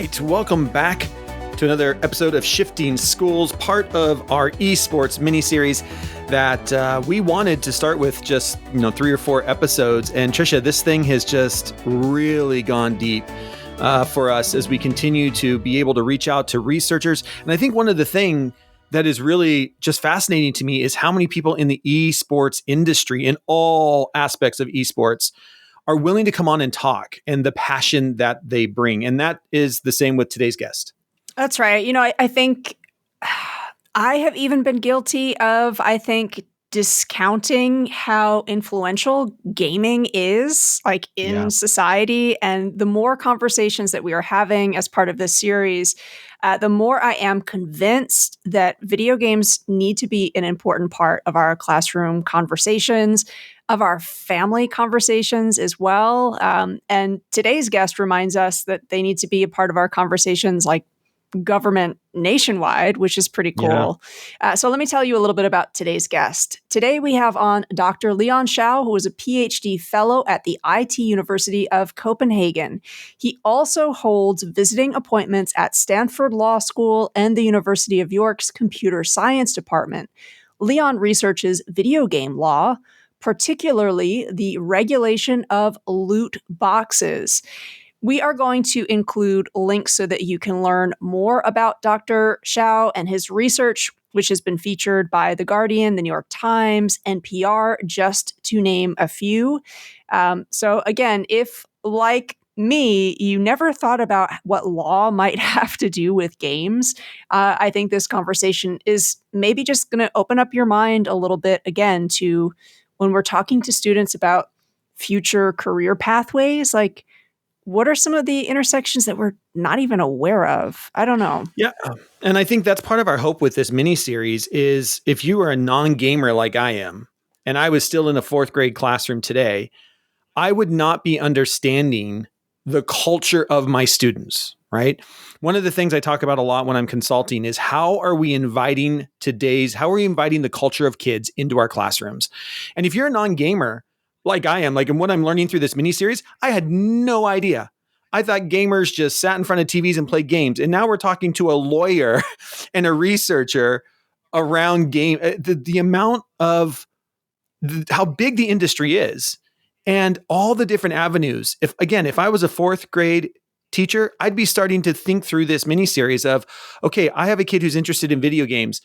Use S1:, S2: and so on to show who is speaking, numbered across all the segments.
S1: right, welcome back to another episode of Shifting Schools, part of our esports mini-series that we wanted to start with just 3 or 4 episodes. And Trisha, this thing has just really gone deep for us as we continue to be able to reach out to researchers. And I think one of the things that is really just fascinating to me is how many people in the esports industry, in all aspects of esports, are willing to come on and talk, and the passion that they bring. And that is the same with today's guest.
S2: That's right. I think I have even been guilty of, discounting how influential gaming is in society. And the more conversations that we are having as part of this series, the more I am convinced that video games need to be an important part of our classroom conversations, of our family conversations as well. And today's guest reminds us that they need to be a part of our conversations like government nationwide, which is pretty cool. Yeah. So let me tell you a little bit about today's guest. Today we have on Dr. Leon Xiao, who is a PhD fellow at the IT University of Copenhagen. He also holds visiting appointments at Stanford Law School and the University of York's Computer Science Department. Leon researches video game law, particularly the regulation of loot boxes. We are going to include links so that you can learn more about Dr. Xiao and his research, which has been featured by The Guardian, The New York Times, NPR, just to name a few. So again, if, like me, you never thought about what law might have to do with games, I think this conversation is maybe just going to open up your mind a little bit again to when we're talking to students about future career pathways, what are some of the intersections that we're not even aware of? I don't know.
S1: Yeah. And I think that's part of our hope with this mini-series is if you are a non-gamer like I am, and I was still in a 4th grade classroom today, I would not be understanding the culture of my students, right? One of the things I talk about a lot when I'm consulting is how are we inviting the culture of kids into our classrooms? And if you're a non-gamer, like I am, and what I'm learning through this mini-series, I had no idea. I thought gamers just sat in front of TVs and played games. And now we're talking to a lawyer and a researcher around game, the amount of how big the industry is and all the different avenues. If I was a 4th grade teacher, I'd be starting to think through this mini-series of, okay, I have a kid who's interested in video games.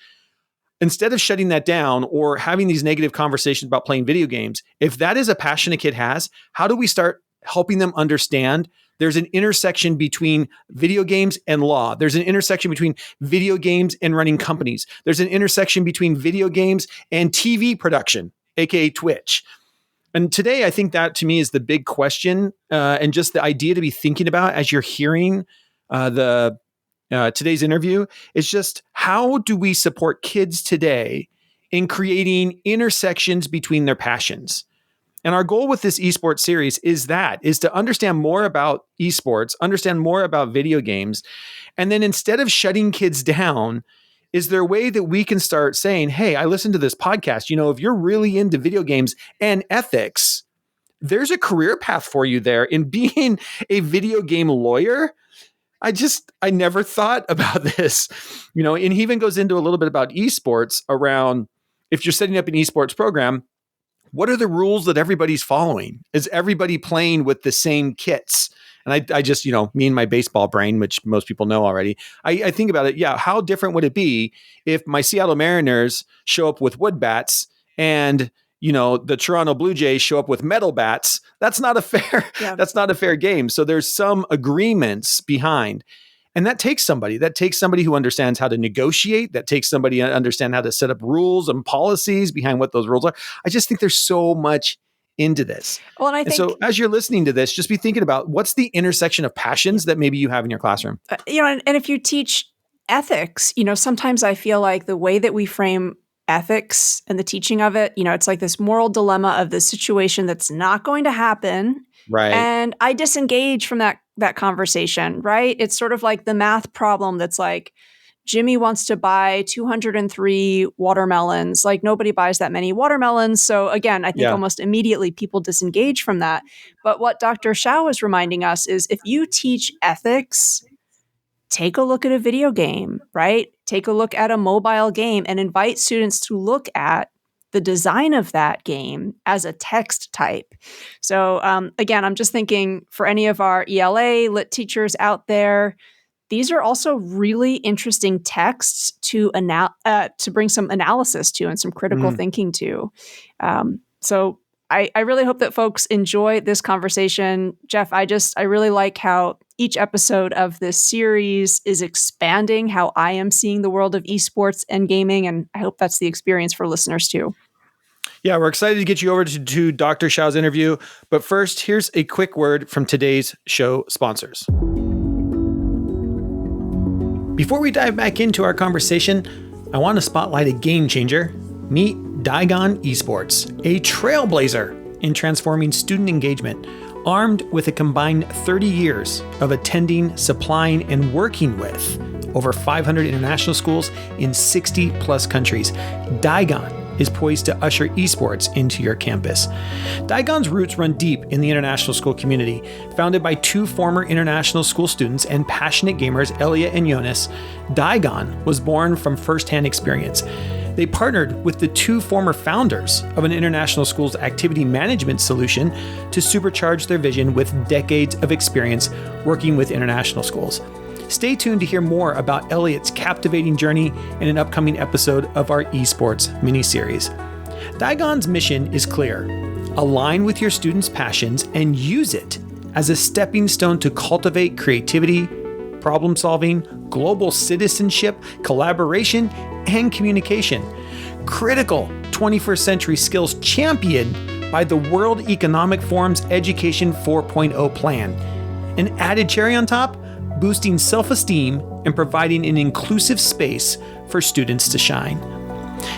S1: Instead of shutting that down or having these negative conversations about playing video games, if that is a passion a kid has, how do we start helping them understand there's an intersection between video games and law? There's an intersection between video games and running companies. There's an intersection between video games and TV production, aka Twitch. And today, I think that to me is the big question and just the idea to be thinking about as you're hearing today's interview is just how do we support kids today in creating intersections between their passions? And our goal with this esports series is to understand more about esports, understand more about video games. And then instead of shutting kids down, is there a way that we can start saying, hey, I listened to this podcast. If you're really into video games and ethics, there's a career path for you there in being a video game lawyer. I never thought about this, and he even goes into a little bit about esports around if you're setting up an esports program, what are the rules that everybody's following? Is everybody playing with the same kits? And I just, me and my baseball brain, which most people know already, I think about it. Yeah. How different would it be if my Seattle Mariners show up with wood bats and the Toronto Blue Jays show up with metal bats? That's not a fair game. So there's some agreements behind. And that takes somebody who understands how to negotiate, that takes somebody to understand how to set up rules and policies behind what those rules are. I just think there's so much into this.
S2: Well, and
S1: so as you're listening to this, just be thinking about what's the intersection of passions that maybe you have in your classroom.
S2: And if you teach ethics, sometimes I feel like the way that we frame ethics and the teaching of it, it's like this moral dilemma of the situation that's not going to happen.
S1: Right.
S2: And I disengage from that conversation, right? It's sort of like the math problem that's like, Jimmy wants to buy 203 watermelons. Nobody buys that many watermelons. So again, I think almost immediately people disengage from that. But what Dr. Xiao is reminding us is if you teach ethics, take a look at a video game, right? Take a look at a mobile game and invite students to look at the design of that game as a text type. So again, I'm just thinking for any of our ELA lit teachers out there, these are also really interesting texts to bring some analysis to and some critical thinking to. So I really hope that folks enjoy this conversation. Jeff, I really like how each episode of this series is expanding how I am seeing the world of esports and gaming, and I hope that's the experience for listeners too.
S1: Yeah, we're excited to get you over to Dr. Xiao's interview. But first, here's a quick word from today's show sponsors. Before we dive back into our conversation, I want to spotlight a game changer. Meet Daigon Esports, a trailblazer in transforming student engagement, armed with a combined 30 years of attending, supplying, and working with over 500 international schools in 60 plus countries. Daigon is poised to usher esports into your campus. Daigon's roots run deep in the international school community. Founded by two former international school students and passionate gamers, Elia and Jonas, Daigon was born from firsthand experience. They partnered with the two former founders of an international school's activity management solution to supercharge their vision with decades of experience working with international schools. Stay tuned to hear more about Elliot's captivating journey in an upcoming episode of our esports miniseries. Daigon's mission is clear: align with your students' passions and use it as a stepping stone to cultivate creativity, problem solving, global citizenship, collaboration, and communication. Critical 21st century skills championed by the World Economic Forum's Education 4.0 plan. An added cherry on top, boosting self-esteem and providing an inclusive space for students to shine.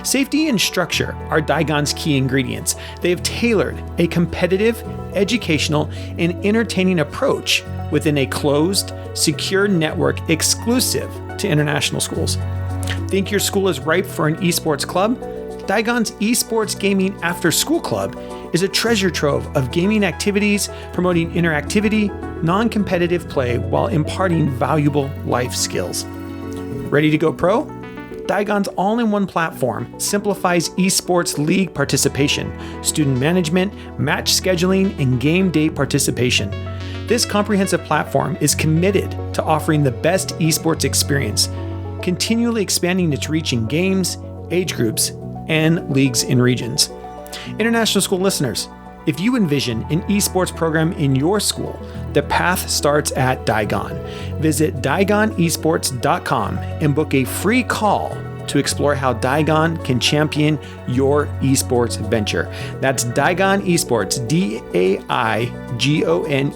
S1: Safety and structure are Daigon's key ingredients. They have tailored a competitive, educational, and entertaining approach within a closed, secure network exclusive to international schools. Think your school is ripe for an esports club? Daigon's Esports Gaming After School Club is a treasure trove of gaming activities promoting interactivity, non-competitive play while imparting valuable life skills. Ready to go pro? Daigon's all-in-one platform simplifies esports league participation, student management, match scheduling, and game day participation. This comprehensive platform is committed to offering the best esports experience, continually expanding its reach in games, age groups, and leagues in regions. International school listeners, if you envision an esports program in your school, the path starts at Daigon. Visit daigonesports.com and book a free call to explore how Daigon can champion your esports venture. That's Daigon Esports, DAIGON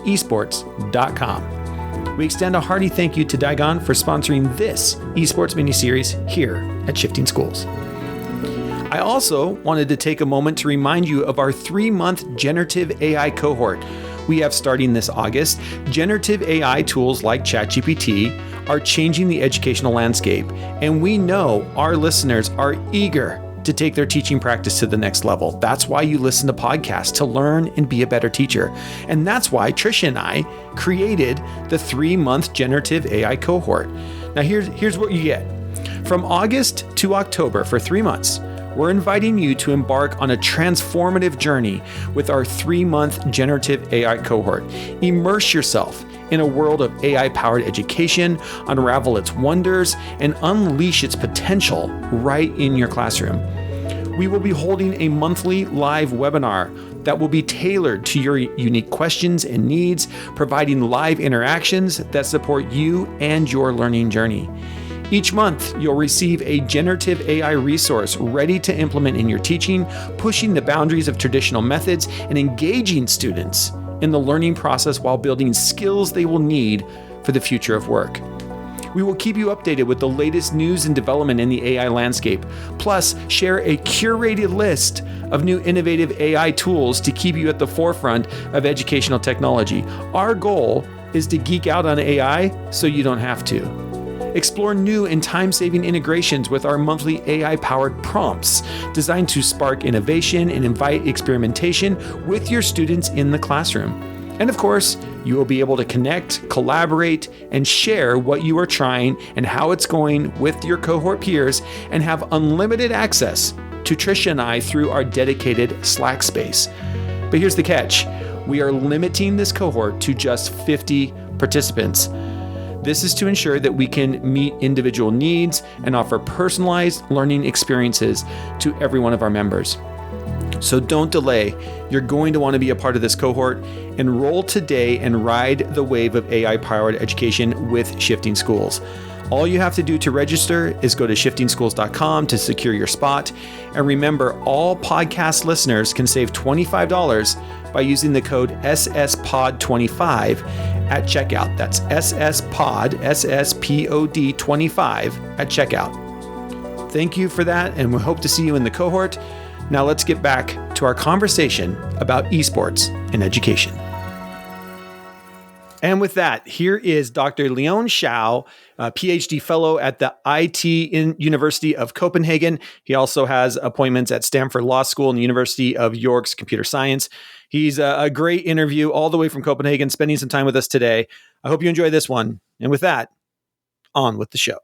S1: esports.com. We extend a hearty thank you to Daigon for sponsoring this esports miniseries here at Shifting Schools. I also wanted to take a moment to remind you of our 3-month generative AI cohort we have starting this August. Generative AI tools like ChatGPT are changing the educational landscape, and we know our listeners are eager to take their teaching practice to the next level. That's why you listen to podcasts, to learn and be a better teacher. And that's why Tricia and I created the 3-month generative AI cohort. Now here's what you get. From August to October, for 3 months, we're inviting you to embark on a transformative journey with our 3-month generative AI cohort. Immerse yourself in a world of AI-powered education, unravel its wonders, and unleash its potential right in your classroom. We will be holding a monthly live webinar that will be tailored to your unique questions and needs, providing live interactions that support you and your learning journey. Each month, you'll receive a generative AI resource ready to implement in your teaching, pushing the boundaries of traditional methods and engaging students in the learning process while building skills they will need for the future of work. We will keep you updated with the latest news and development in the AI landscape, plus share a curated list of new innovative AI tools to keep you at the forefront of educational technology. Our goal is to geek out on AI so you don't have to. Explore new and time-saving integrations with our monthly AI-powered prompts designed to spark innovation and invite experimentation with your students in the classroom. And of course, You will be able to connect, collaborate, and share what you are trying and how it's going with your cohort peers, and have unlimited access to Trisha and I through our dedicated Slack space. But here's the catch. We are limiting this cohort to just 50 participants. This is to ensure that we can meet individual needs and offer personalized learning experiences to every one of our members. So don't delay. You're going to want to be a part of this cohort. Enroll today and ride the wave of AI-powered education with Shifting Schools. All you have to do to register is go to shiftingschools.com to secure your spot. And remember, all podcast listeners can save $25 by using the code SSPOD25 at checkout. That's SSPOD, SSPOD 25 at checkout. Thank you for that, and we hope to see you in the cohort. Now let's get back to our conversation about esports and education. And with that, here is Dr. Leon Xiao, a PhD fellow at the IT University of Copenhagen. He also has appointments at Stanford Law School and the University of York's Computer Science. He's a great interview all the way from Copenhagen, spending some time with us today. I hope you enjoy this one. And with that, on with the show.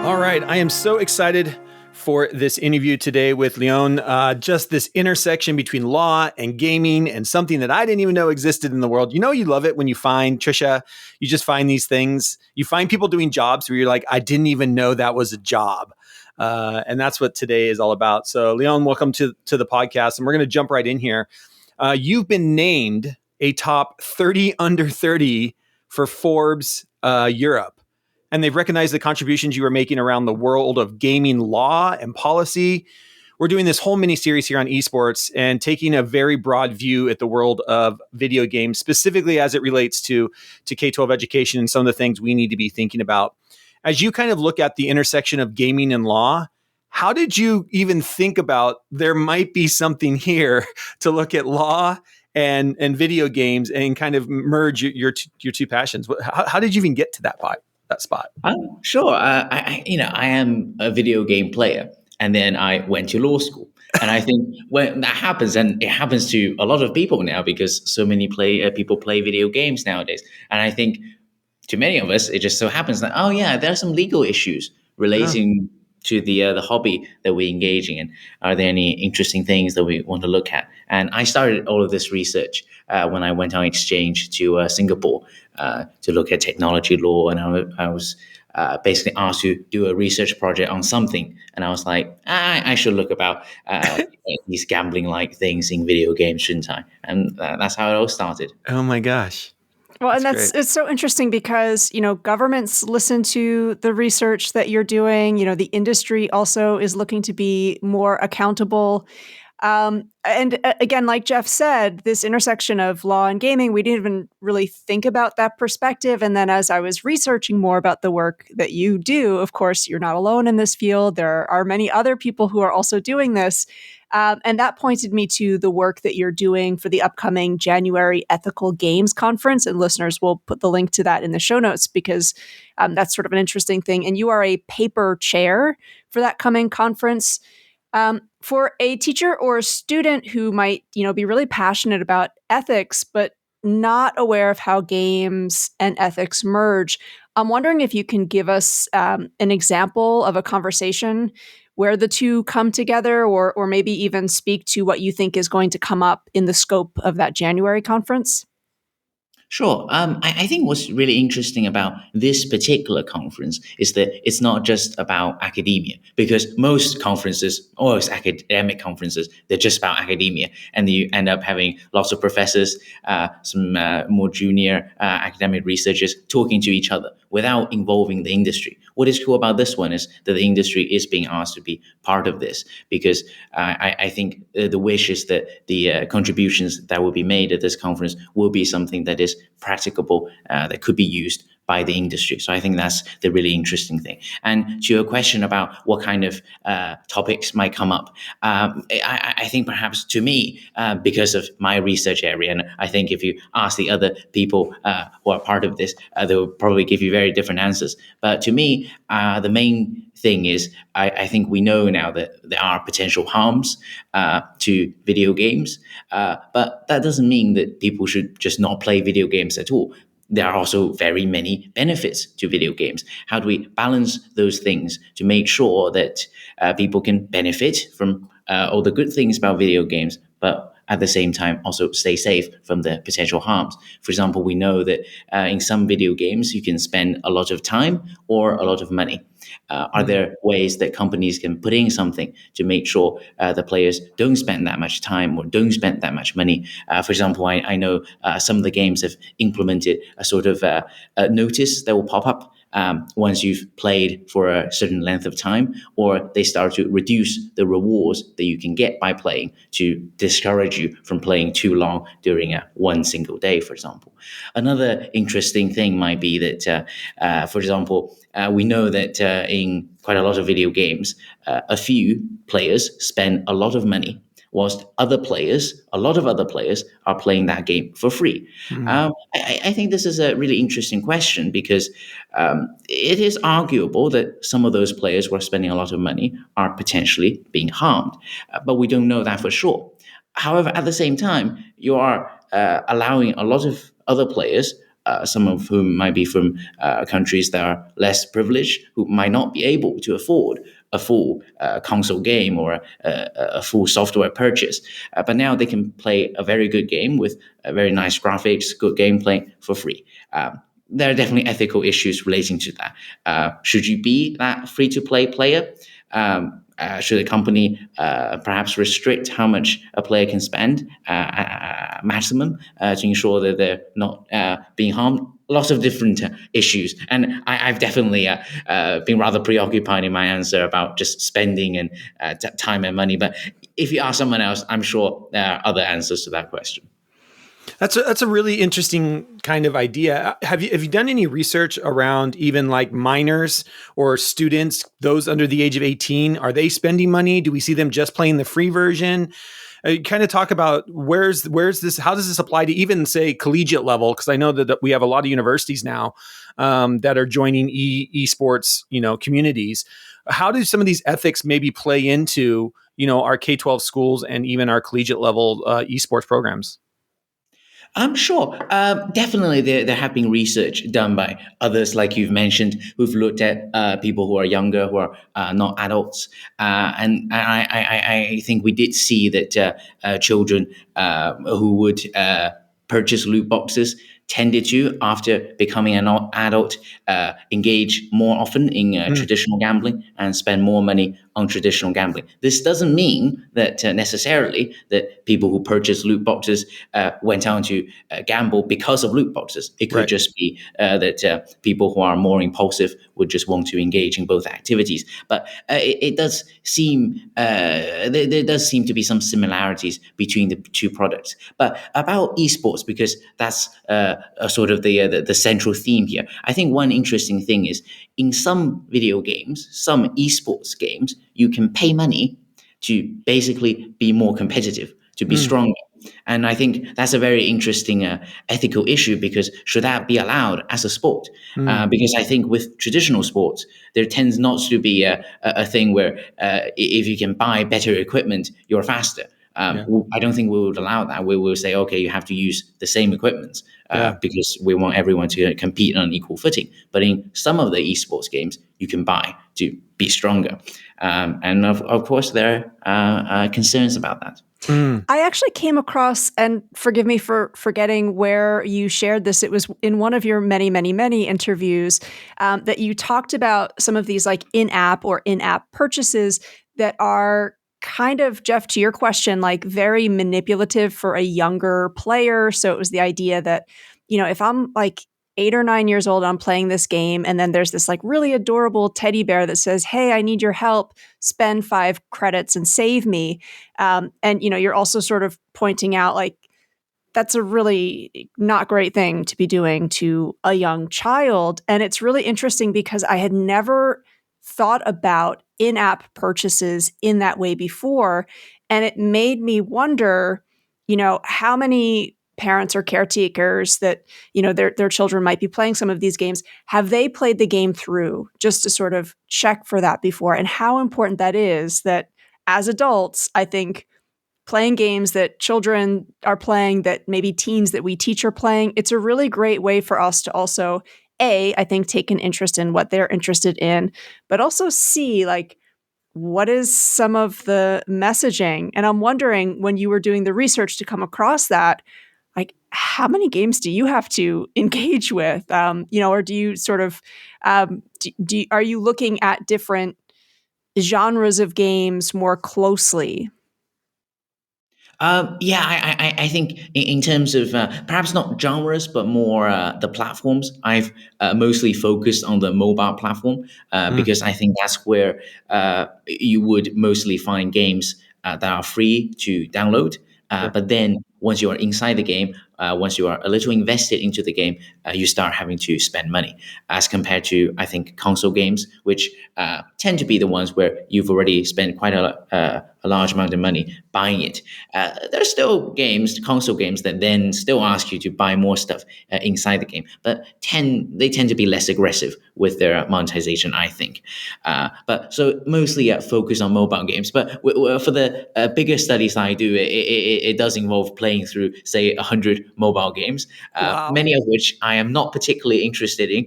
S1: All right, I am so excited for this interview today with Leon. Just this intersection between law and gaming, and something that I didn't even know existed in the world. You know, you love it when you find, Trisha, you just find these things. You find people doing jobs where you're like, I didn't even know that was a job. And that's what today is all about. So Leon, welcome to the podcast. And we're going to jump right in here. You've been named a top 30 under 30 for Forbes Europe. And they've recognized the contributions you were making around the world of gaming law and policy. We're doing this whole mini series here on esports and taking a very broad view at the world of video games, specifically as it relates to K-12 education and some of the things we need to be thinking about. As you kind of look at the intersection of gaming and law, how did you even think about there might be something here to look at law and video games and kind of merge your two passions? How did you even get to that spot?
S3: Sure. I am a video game player, and then I went to law school. And I think when that happens, and it happens to a lot of people now, because so many people play video games nowadays. And I think to many of us, it just so happens that, oh yeah, there are some legal issues relating to the hobby that we're engaging in. Are there any interesting things that we want to look at? And I started all of this research when I went on exchange to Singapore to look at technology law, and I was basically asked to do a research project on something, and I was like, I should look about these gambling-like things in video games, shouldn't I? And that's how it all started.
S1: Oh my gosh.
S2: Well, and it's so interesting because, governments listen to the research that you're doing. The industry also is looking to be more accountable. And again, like Jeff said, this intersection of law and gaming, we didn't even really think about that perspective. And then as I was researching more about the work that you do, of course, you're not alone in this field. There are many other people who are also doing this. And that pointed me to the work that you're doing for the upcoming January Ethical Games Conference. And listeners, will put the link to that in the show notes, because that's sort of an interesting thing. And you are a paper chair for that coming conference. For a teacher or a student who might, be really passionate about ethics, but not aware of how games and ethics merge, I'm wondering if you can give us an example of a conversation where the two come together, or maybe even speak to what you think is going to come up in the scope of that January conference.
S3: Sure. I think what's really interesting about this particular conference is that it's not just about academia, because most conferences, or academic conferences, they're just about academia, and you end up having lots of professors, some more junior academic researchers talking to each other without involving the industry. What is cool about this one is that the industry is being asked to be part of this, because I think the wish is that the contributions that will be made at this conference will be something that is practicable, that could be used by the industry. So I think that's the really interesting thing. And to your question about what kind of topics might come up, I think perhaps to me, because of my research area, and I think if you ask the other people who are part of this, they will probably give you very different answers. But to me, the main thing is I think we know now that there are potential harms to video games, but that doesn't mean that people should just not play video games at all. There are also very many benefits to video games. How do we balance those things to make sure that people can benefit from all the good things about video games, but at the same time also stay safe from the potential harms? For example, we know that in some video games you can spend a lot of time or a lot of money. Are there ways that companies can put in something to make sure the players don't spend that much time or don't spend that much money? For example, I know some of the games have implemented a sort of a notice that will pop up once you've played for a certain length of time, or they start to reduce the rewards that you can get by playing to discourage you from playing too long during one single day, for example. Another interesting thing might be that, for example, we know that in quite a lot of video games, a few players spend a lot of money, whilst a lot of other players are playing that game for free. I think this is a really interesting question because it is arguable that some of those players who are spending a lot of money are potentially being harmed, but we don't know that for sure. However, at the same time, you are allowing a lot of other players, some of whom might be from countries that are less privileged, who might not be able to afford a full console game or a full software purchase. But now they can play a very good game with very nice graphics, good gameplay for free. There are definitely ethical issues relating to that. Should you be that free-to-play player? Should a company perhaps restrict how much a player can spend maximum to ensure that they're not being harmed? Lots of different issues. And I've definitely been rather preoccupied in my answer about just spending and time and money. But if you ask someone else, I'm sure there are other answers to that question.
S1: That's a really interesting kind of idea. Have you done any research around even like minors or students, those under the age of 18? Are they spending money? Do we see them just playing the free version? Kind of talk about where's this? How does this apply to even say collegiate level? Because I know that we have a lot of universities now that are joining esports, communities. How do some of these ethics maybe play into our K-12 schools and even our collegiate level esports programs?
S3: I'm sure. Definitely, there have been research done by others, like you've mentioned, who've looked at people who are younger, who are not adults, and I think we did see that children who would purchase loot boxes tended to, after becoming an adult, engage more often in traditional gambling and spend more money on traditional gambling. This doesn't mean that necessarily that people who purchase loot boxes went on to gamble because of loot boxes. It could just be that people who are more impulsive would just want to engage in both activities. But it does seem there does seem to be some similarities between the two products. But about esports, because that's a sort of the central theme here. I think one interesting thing is in some video games, some esports games, you can pay money to basically be more competitive, to be stronger. And I think that's a very interesting ethical issue, because should that be allowed as a sport? Because I think with traditional sports, there tends not to be a thing where if you can buy better equipment, you're faster. I don't think we would allow that. We will say, okay, you have to use the same equipment because we want everyone to compete on equal footing. But in some of the esports games, you can buy to be stronger. And of course, there are concerns about that.
S2: I actually came across, and forgive me for forgetting where you shared this. It was in one of your many, many, many interviews that you talked about some of these like in-app or in-app purchases that are kind of, Jeff, to your question, like very manipulative for a younger player. So it was the idea that, if I'm like 8 or 9 years old, I'm playing this game, and then there's this like really adorable teddy bear that says, "Hey, I need your help. Spend 5 credits and save me." And you're also sort of pointing out like that's a really not great thing to be doing to a young child. And it's really interesting because I had never thought about in-app purchases in that way before. And it made me wonder, how many parents or caretakers that, their children might be playing some of these games, have they played the game through just to sort of check for that before? And how important that is that as adults, I think playing games that children are playing, that maybe teens that we teach are playing, it's a really great way for us to also, I think, take an interest in what they're interested in, but also C, like, what is some of the messaging? And I'm wondering, when you were doing the research to come across that, like, how many games do you have to engage with? Or do you sort of, are you looking at different genres of games more closely?
S3: Yeah, I think in terms of perhaps not genres, but more the platforms. I've mostly focused on the mobile platform
S1: Mm,
S3: because I think that's where you would mostly find games that are free to download.
S1: sure.
S3: But then once you are inside the game, once you are a little invested into the game, you start having to spend money as compared to, I think, console games, which tend to be the ones where you've already spent quite a large amount of money buying it. There's still games, console games, that then still ask you to buy more stuff inside the game, but they tend to be less aggressive with their monetization, I think. But so mostly focus on mobile games. But for the bigger studies I do, it does involve playing through, say, 100 mobile games,
S2: Wow.
S3: many of which I am not particularly interested in.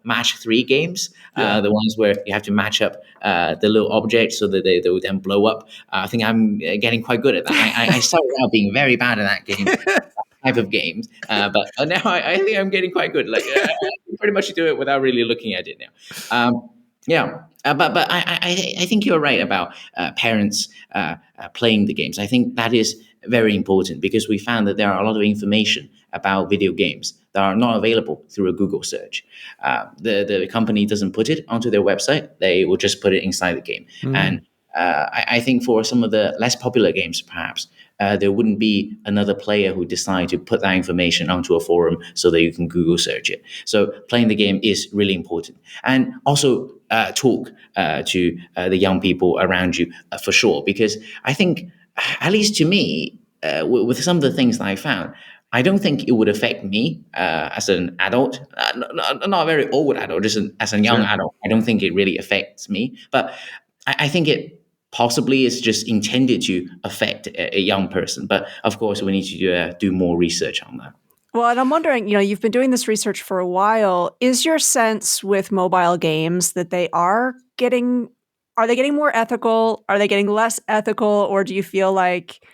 S3: Match three games,
S1: Yeah.
S3: the ones where you have to match up the little objects so that they will then blow up. I think I'm getting quite good at that. I started out being very bad at that game, type of games, but now I think I'm getting quite good. Like I can pretty much do it without really looking at it now. Yeah. But I think you're right about parents playing the games. I think that is very important because we found that there are a lot of information about video games that are not available through a Google search. The company doesn't put it onto their website; they will just put it inside the game.
S1: Mm,
S3: And I think for some of the less popular games, perhaps there wouldn't be another player who decide to put that information onto a forum so that you can Google search it. So playing the game is really important, and also talk to the young people around you for sure, because I think, at least to me, with some of the things that I found, I don't think it would affect me as an adult, not a very old adult, just as a young
S1: sure.
S3: adult. I don't think it really affects me, but I think it possibly is just intended to affect a young person. But of course, we need to do more research on that.
S2: Well, and I'm wondering, you've been doing this research for a while. Is your sense with mobile games that are they getting more ethical? Are they getting less ethical? Or do you feel like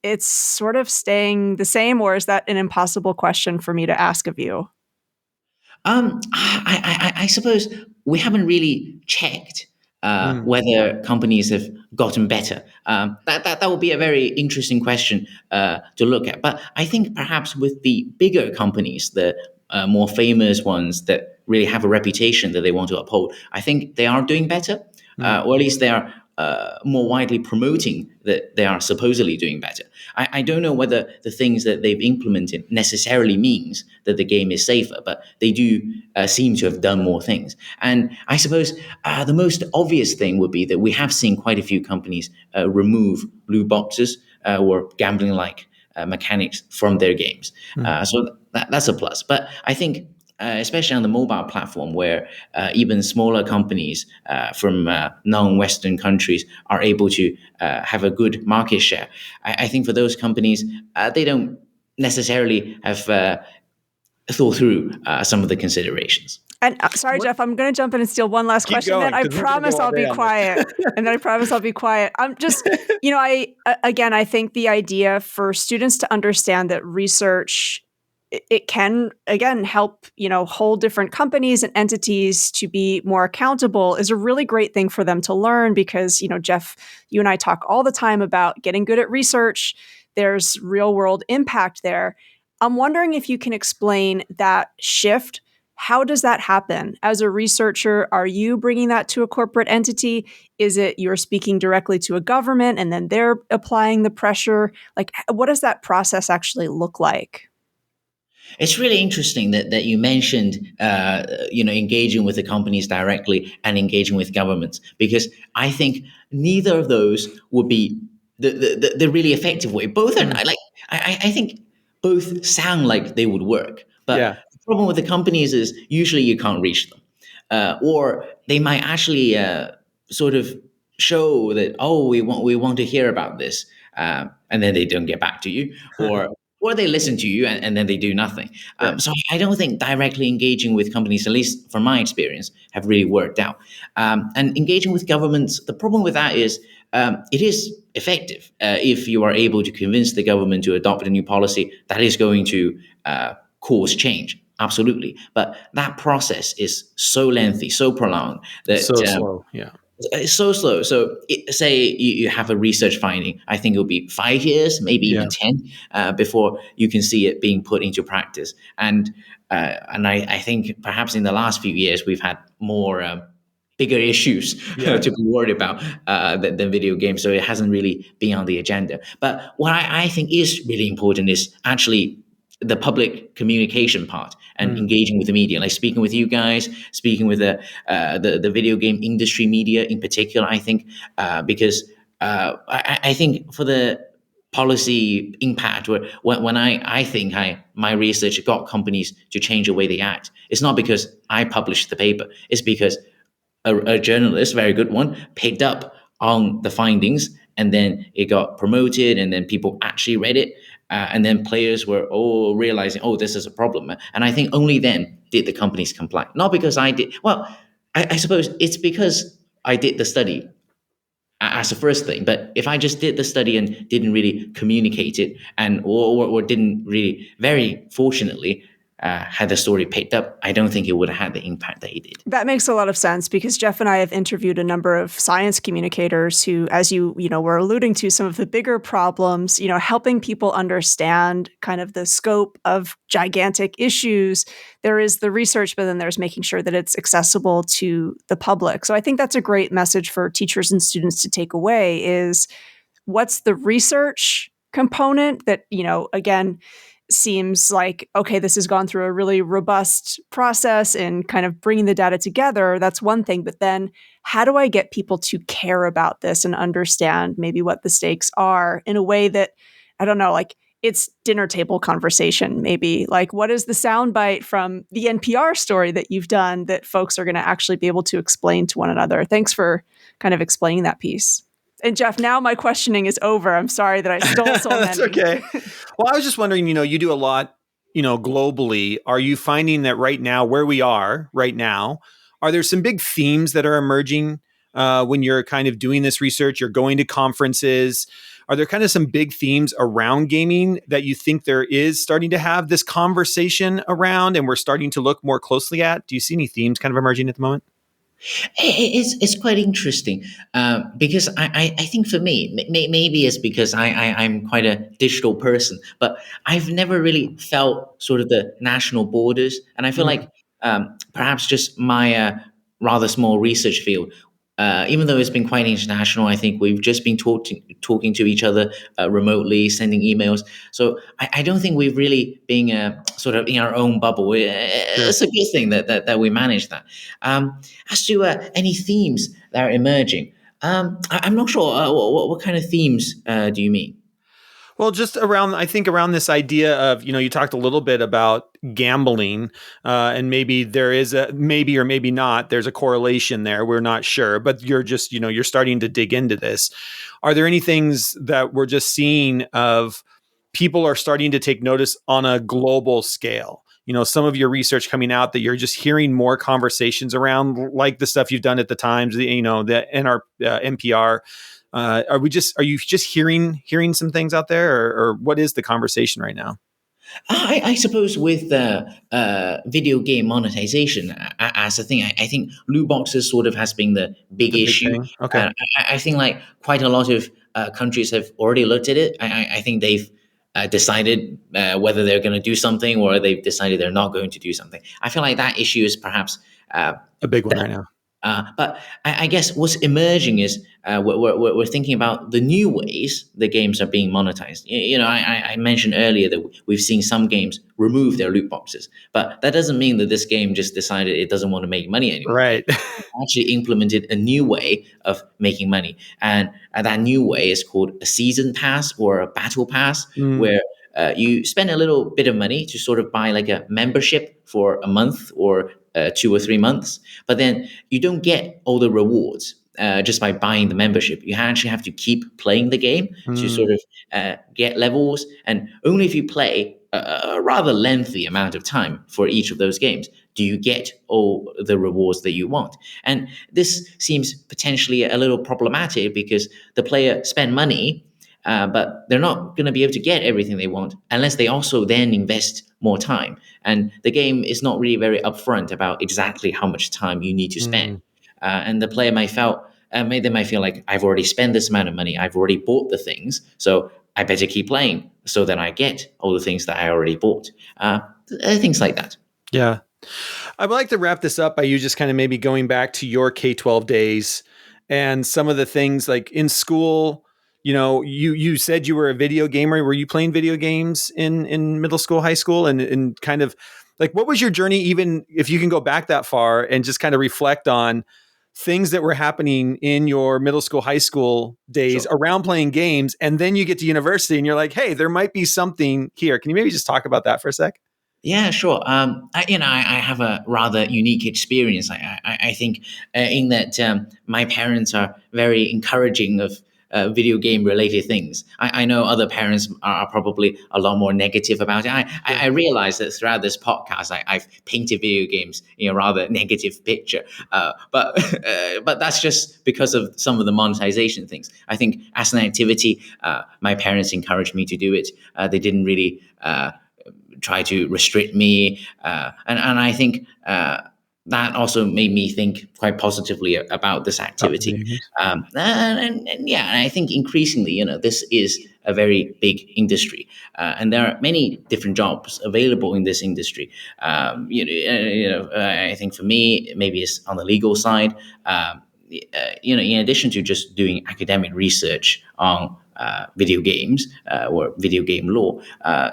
S2: it's sort of staying the same? Or is that an impossible question for me to ask of you?
S3: I suppose we haven't really checked
S1: Mm,
S3: whether companies have gotten better. That would be a very interesting question to look at. But I think perhaps with the bigger companies, the more famous ones that really have a reputation that they want to uphold, I think they are doing better,
S1: mm,
S3: or at least they are more widely promoting that they are supposedly doing better. I don't know whether the things that they've implemented necessarily means that the game is safer, but they do seem to have done more things. And I suppose the most obvious thing would be that we have seen quite a few companies remove loot boxes or gambling-like mechanics from their games.
S1: mm.
S3: So that's a plus. But I think especially on the mobile platform, where even smaller companies from non-Western countries are able to have a good market share. I think for those companies, they don't necessarily have thought through some of the considerations.
S2: And sorry,
S1: What?
S2: Jeff, I'm going to jump in and steal one last
S1: Keep
S2: question. Then
S1: going
S2: I
S1: because we're going to go
S2: promise
S1: all
S2: I'll
S1: day
S2: be
S1: on this.
S2: quiet. And then I promise I'll be quiet. I'm just, again, I think the idea for students to understand that research, it can, again, help, hold different companies and entities to be more accountable is a really great thing for them to learn because, Jeff, you and I talk all the time about getting good at research. There's real world impact there. I'm wondering if you can explain that shift How does that happen? As a researcher, are you bringing that to a corporate entity? Is it you're speaking directly to a government and then they're applying the pressure? Like, what does that process actually look like?
S3: It's really interesting that you mentioned, engaging with the companies directly and engaging with governments, because I think neither of those would be the really effective way. Both are
S1: Mm.
S3: like I think both sound like they would work, but
S1: Yeah.
S3: the problem with the companies is usually you can't reach them, or they might actually sort of show that, oh, we want to hear about this, and then they don't get back to you, or they listen to you and then they do nothing.
S1: Right.
S3: So I don't think directly engaging with companies, at least from my experience, have really worked out. And engaging with governments, the problem with that is it is effective if you are able to convince the government to adopt a new policy that is going to cause change. Absolutely. But that process is so lengthy, so prolonged that
S1: So slow. Yeah.
S3: it's so slow. So, say you have a research finding, I think it'll be 5 years, maybe even
S1: Yeah.
S3: 10, before you can see it being put into practice. And I think perhaps in the last few years we've had more bigger issues
S1: Yeah.
S3: to be worried about than video games. So it hasn't really been on the agenda. But what I think is really important is actually the public communication part and
S1: Mm.
S3: engaging with the media, like speaking with you guys, speaking with the video game industry media in particular. I think because I think for the policy impact, when I think my research got companies to change the way they act, it's not because I published the paper. It's because a journalist, very good one, picked up on the findings, and then it got promoted, and then people actually read it, and then players were all realizing, oh, this is a problem. And I think only then did the companies comply. Not because I did. Well, I suppose it's because I did the study as a first thing. But if I just did the study and didn't really communicate it, and or didn't really, very fortunately, had the story picked up, I don't think it would have had the impact that it did.
S2: That makes a lot of sense because Jeff and I have interviewed a number of science communicators who, as you were alluding to, some of the bigger problems, helping people understand kind of the scope of gigantic issues. There is the research, but then there's making sure that it's accessible to the public. So I think that's a great message for teachers and students to take away is what's the research component that, again, seems like, okay, this has gone through a really robust process and kind of bringing the data together. That's one thing. But then how do I get people to care about this and understand maybe what the stakes are in a way that, I don't know, like it's dinner table conversation, maybe like what is the soundbite from the NPR story that you've done that folks are going to actually be able to explain to one another? Thanks for kind of explaining that piece. And Jeff, now my questioning is over. I'm sorry that I stole so many.
S1: That's okay. Well, I was just wondering, you do a lot, globally. Are you finding that right now, where we are right now, are there some big themes that are emerging when you're kind of doing this research? You're going to conferences. Are there kind of some big themes around gaming that you think there is starting to have this conversation around and we're starting to look more closely at? Do you see any themes kind of emerging at the moment?
S3: It's quite interesting because I think for me, maybe it's because I'm quite a digital person, but I've never really felt sort of the national borders. And I feel
S1: Mm.
S3: like perhaps just my rather small research field, even though it's been quite international, I think we've just been talking to each other remotely, sending emails. So I don't think we've really been sort of in our own bubble.
S1: Sure.
S3: It's a good thing that we manage that. As to any themes that are emerging, I'm not sure. What kind of themes do you mean?
S1: Well, just around, I think around this idea of, you talked a little bit about gambling, and maybe there is maybe or maybe not, there's a correlation there. We're not sure, but you're just, you're starting to dig into this. Are there any things that we're just seeing of people are starting to take notice on a global scale? Some of your research coming out that you're just hearing more conversations around, like the stuff you've done at the Times, the NPR. Are you just hearing some things out there, or what is the conversation right now?
S3: I suppose with video game monetization as a thing, I think loot boxes sort of has been the big
S1: The big
S3: issue.
S1: thing. Okay.
S3: I think like quite a lot of countries have already looked at it. I think they've decided whether they're going to do something or they've decided they're not going to do something. I feel like that issue is perhaps
S1: A big one right now.
S3: but I guess what's emerging is we're thinking about the new ways the games are being monetized. I mentioned earlier that we've seen some games remove their loot boxes, but that doesn't mean that this game just decided it doesn't want to make money anymore.
S1: Right.
S3: Actually implemented a new way of making money, and that new way is called a season pass or a battle pass, where you spend a little bit of money to sort of buy like a membership for a month or 2 or 3 months, but then you don't get all the rewards just by buying the membership. You actually have to keep playing the game to sort of get levels, and only if you play a rather lengthy amount of time for each of those games do you get all the rewards that you want. And this seems potentially a little problematic because the player spend money, but they're not going to be able to get everything they want unless they also then invest more time. And the game is not really very upfront about exactly how much time you need to spend. And the player might they might feel like, I've already spent this amount of money, I've already bought the things, so I better keep playing so that I get all the things that I already bought. Things like that.
S1: Yeah. I would like to wrap this up by you just kind of maybe going back to your K-12 days and some of the things like in school. You said you were a video gamer. Were you playing video games in middle school, high school, and kind of like what was your journey, even if you can go back that far and just kind of reflect on things that were happening in your middle school, high school days around playing games, and then you get to university and you're like, hey, there might be something here. Can you maybe just talk about that for a sec?
S3: Yeah, sure. I have a rather unique experience. I think in that my parents are very encouraging of video game related things. I know other parents are probably a lot more negative about it. I realize that throughout this podcast, I've painted video games in a rather negative picture. But that's just because of some of the monetization things. I think as an activity, my parents encouraged me to do it. They didn't really try to restrict me, and I think that also made me think quite positively about this activity. And yeah, and I think increasingly, this is a very big industry, and there are many different jobs available in this industry. I think for me, maybe it's on the legal side. In addition to just doing academic research on video games or video game law,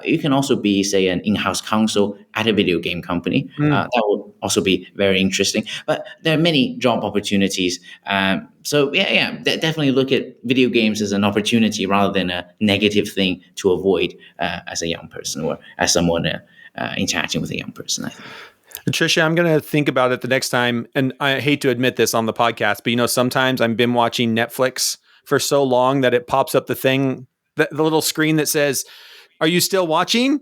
S3: you can also be, say, an in-house counsel at a video game company. That would also be very interesting. But there are many job opportunities. So definitely look at video games as an opportunity rather than a negative thing to avoid as a young person or as someone interacting with a young person, I think.
S1: Tricia, I'm going to think about it the next time. And I hate to admit this on the podcast, but sometimes I've been watching Netflix for so long that it pops up the little screen that says, "Are you still watching?"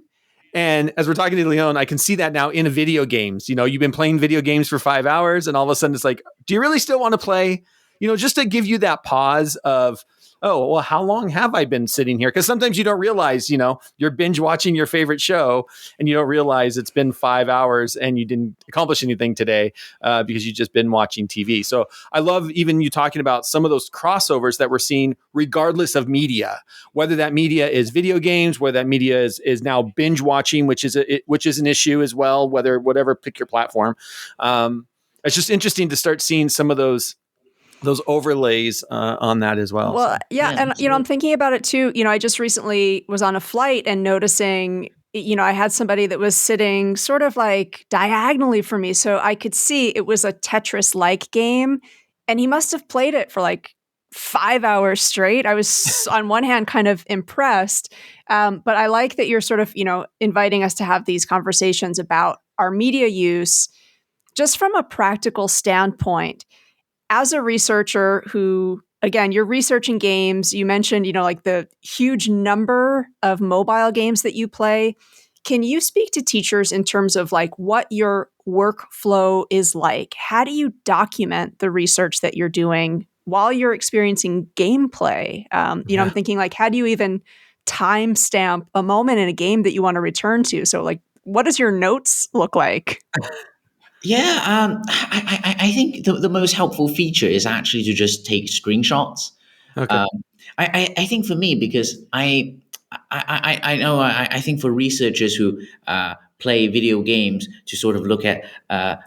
S1: And as we're talking to Leon, I can see that now in video games. You've been playing video games for 5 hours and all of a sudden it's like, do you really still want to play? Just to give you that pause of, oh, well, how long have I been sitting here? Because sometimes you don't realize, you're binge watching your favorite show and you don't realize it's been 5 hours and you didn't accomplish anything today because you've just been watching TV. So I love even you talking about some of those crossovers that we're seeing regardless of media, whether that media is video games, whether that media is now binge watching, which is an issue as well, whatever, pick your platform. It's just interesting to start seeing some of those overlays on that as well.
S2: Well, yeah. And, I'm thinking about it too. I just recently was on a flight and noticing, I had somebody that was sitting sort of like diagonally from me. So I could see it was a Tetris-like game. And he must have played it for like 5 hours straight. I was on one hand kind of impressed. But I like that you're sort of, inviting us to have these conversations about our media use just from a practical standpoint. As a researcher who, again, you're researching games, you mentioned, like the huge number of mobile games that you play. Can you speak to teachers in terms of like what your workflow is like? How do you document the research that you're doing while you're experiencing gameplay? I'm thinking like, how do you even timestamp a moment in a game that you want to return to? So like, what does your notes look like?
S3: Yeah, I think the most helpful feature is actually to just take screenshots.
S1: Okay.
S3: I think for me, because I know. I think for researchers who play video games to sort of look at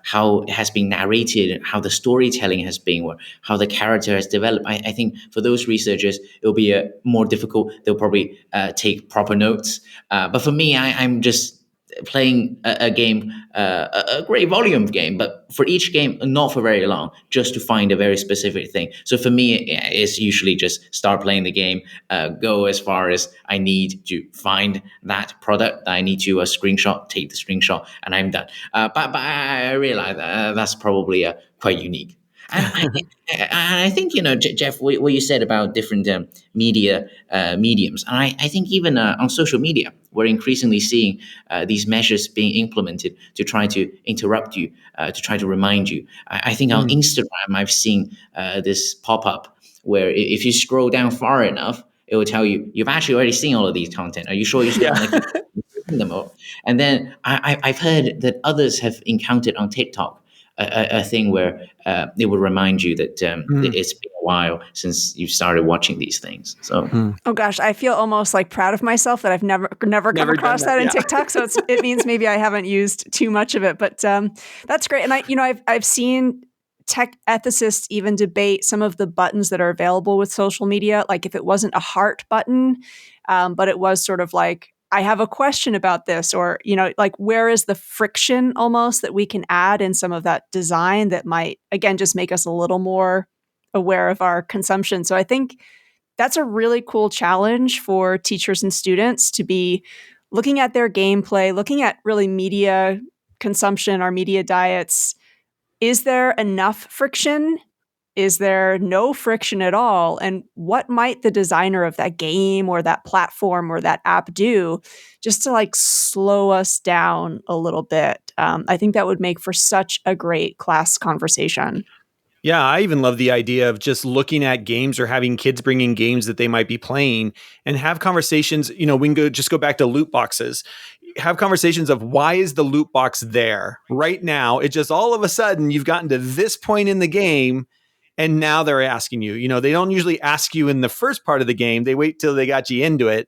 S3: how it has been narrated, how the storytelling has been, or how the character has developed, I think for those researchers it'll be more difficult. They'll probably take proper notes. But for me, I'm just playing a game, a great volume game, but for each game, not for very long, just to find a very specific thing. So for me, it's usually just start playing the game, go as far as I need to find that product that I need to screenshot, take the screenshot, and I'm done. But I realize that's probably quite unique. And I think, Jeff, what you said about different media mediums, and I think even on social media, we're increasingly seeing these measures being implemented to try to interrupt you, to try to remind you. I think on Instagram, I've seen this pop up where if you scroll down far enough, it will tell you you've actually already seen all of these content. Are you sure you're still them all? And then I've heard that others have encountered on TikTok a thing where it will remind you that it's been a while since you started watching these things. So,
S2: oh gosh, I feel almost like proud of myself that I've never come across that in TikTok. So it means maybe I haven't used too much of it, but that's great. And I've seen tech ethicists even debate some of the buttons that are available with social media. Like if it wasn't a heart button, but it was sort of like, I have a question about this, or, like where is the friction almost that we can add in some of that design that might, again, just make us a little more aware of our consumption. So I think that's a really cool challenge for teachers and students to be looking at their gameplay, looking at really media consumption, our media diets. Is there enough friction? Is there no friction at all? And what might the designer of that game or that platform or that app do just to like slow us down a little bit? I think that would make for such a great class conversation.
S1: Yeah, I even love the idea of just looking at games or having kids bring in games that they might be playing and have conversations. We can go back to loot boxes. Have conversations of why is the loot box there right now? It just all of a sudden you've gotten to this point in the game. And now they're asking you, they don't usually ask you in the first part of the game. They wait till they got you into it.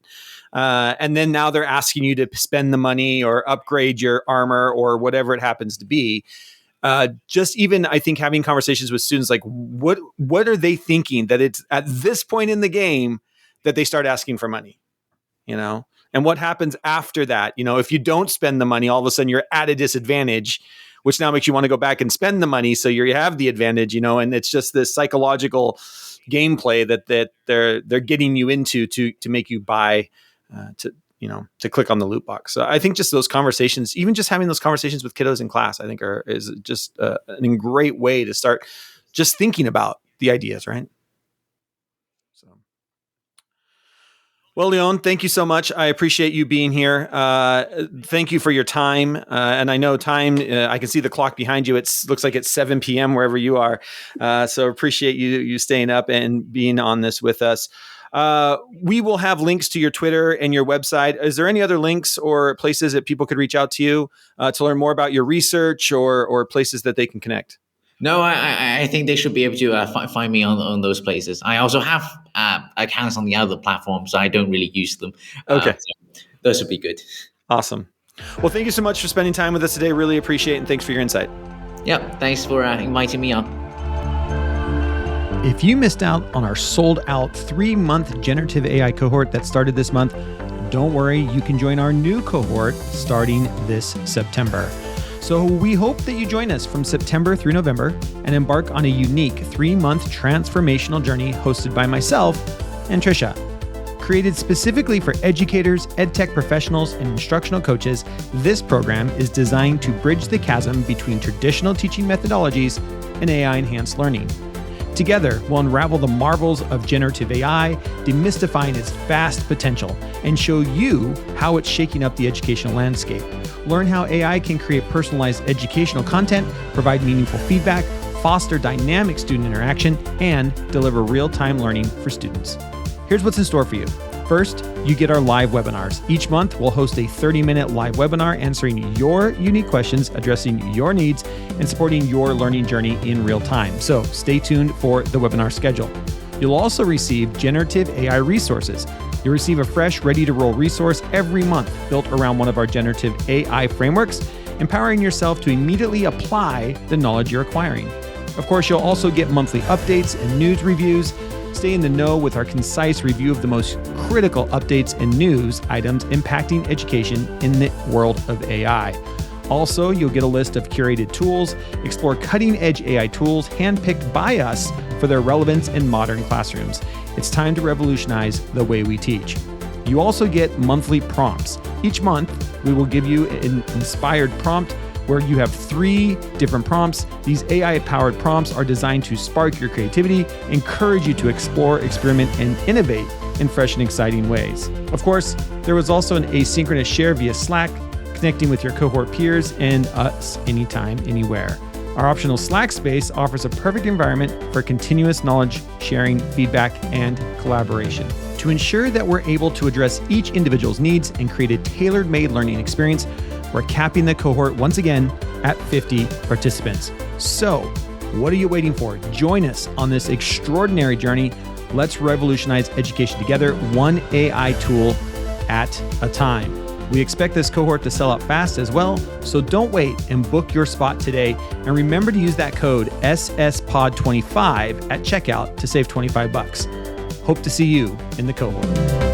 S1: And then now they're asking you to spend the money or upgrade your armor or whatever it happens to be. Just even, I think, having conversations with students, like what are they thinking that it's at this point in the game that they start asking for money, and what happens after that? If you don't spend the money, all of a sudden you're at a disadvantage, which now makes you want to go back and spend the money. So you have the advantage, and it's just this psychological gameplay that they're getting you into to make you buy, to click on the loot box. So I think just those conversations, even just having those conversations with kiddos in class, I think is just a great way to start just thinking about the ideas, right? Well, Leon, thank you so much. I appreciate you being here. Thank you for your time. And I know time, I can see the clock behind you. It looks like it's 7 p.m. wherever you are. So appreciate you staying up and being on this with us. We will have links to your Twitter and your website. Is there any other links or places that people could reach out to you to learn more about your research or places that they can connect?
S3: No, I think they should be able to find me on those places. I also have accounts on the other platforms. So I don't really use them.
S1: Okay.
S3: So those would be good.
S1: Awesome. Well, thank you so much for spending time with us today. Really appreciate it. And thanks for your insight.
S3: Yeah, thanks for inviting me on.
S1: If you missed out on our sold out 3-month generative AI cohort that started this month, don't worry, you can join our new cohort starting this September. So we hope that you join us from September through November and embark on a unique 3-month transformational journey hosted by myself and Trisha. Created specifically for educators, edtech professionals, and instructional coaches, this program is designed to bridge the chasm between traditional teaching methodologies and AI-enhanced learning. Together, we'll unravel the marvels of generative AI, demystifying its vast potential, and show you how it's shaking up the educational landscape. Learn how AI can create personalized educational content, provide meaningful feedback, foster dynamic student interaction, and deliver real-time learning for students. Here's what's in store for you. First, you get our live webinars. Each month, we'll host a 30-minute live webinar answering your unique questions, addressing your needs, and supporting your learning journey in real time. So stay tuned for the webinar schedule. You'll also receive generative AI resources, You'll receive a fresh, ready-to-roll resource every month built around one of our generative AI frameworks, empowering yourself to immediately apply the knowledge you're acquiring. Of course, you'll also get monthly updates and news reviews. Stay in the know with our concise review of the most critical updates and news items impacting education in the world of AI. Also, you'll get a list of curated tools, explore cutting-edge AI tools handpicked by us for their relevance in modern classrooms. It's time to revolutionize the way we teach. You also get monthly prompts. Each month, we will give you an inspired prompt where you have 3 different prompts. These AI-powered prompts are designed to spark your creativity, encourage you to explore, experiment, and innovate in fresh and exciting ways. Of course, there was also an asynchronous share via Slack, connecting with your cohort peers and us anytime, anywhere. Our optional Slack space offers a perfect environment for continuous knowledge sharing, feedback, and collaboration. To ensure that we're able to address each individual's needs and create a tailor-made learning experience, we're capping the cohort once again at 50 participants. So, what are you waiting for? Join us on this extraordinary journey. Let's revolutionize education together, one AI tool at a time. We expect this cohort to sell out fast as well, so don't wait and book your spot today. And remember to use that code SSPOD25 at checkout to save $25. Hope to see you in the cohort.